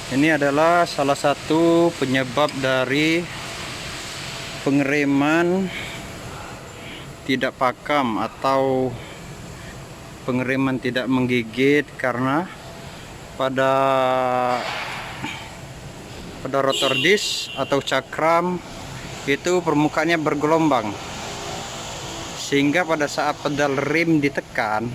Ini adalah salah satu penyebab dari pengereman tidak pakam atau pengereman tidak menggigit, karena pada rotor disk atau cakram itu permukaannya bergelombang, sehingga pada saat pedal rem ditekan,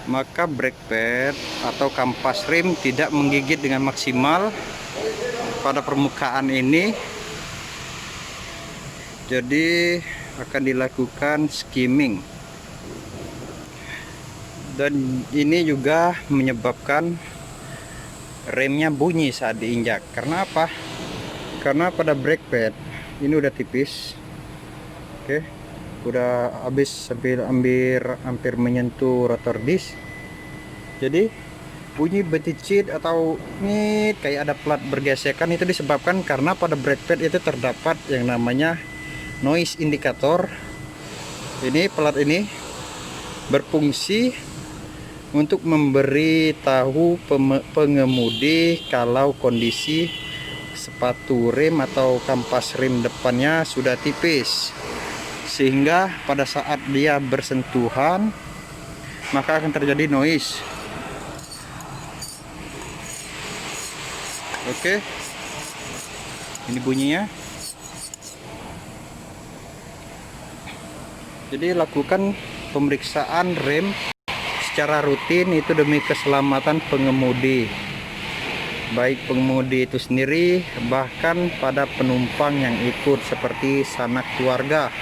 maka brake pad atau kampas rem tidak menggigit dengan maksimal pada permukaan ini. Jadi akan dilakukan skimming, dan ini juga menyebabkan remnya bunyi saat diinjak. Karena apa? Karena pada brake pad ini udah tipis, oke, udah habis hampir menyentuh rotor disk. Jadi bunyi beticit atau nit kayak ada plat bergesekan, itu disebabkan karena pada brake pad itu terdapat yang namanya noise indicator. Ini plat ini berfungsi untuk memberi tahu pengemudi kalau kondisi sepatu rem atau kampas rem depannya sudah tipis, sehingga pada saat dia bersentuhan maka akan terjadi noise. Oke, ini bunyinya. Jadi lakukan pemeriksaan rem secara rutin, itu demi keselamatan pengemudi, baik pengemudi itu sendiri, bahkan pada penumpang yang ikut seperti sanak keluarga.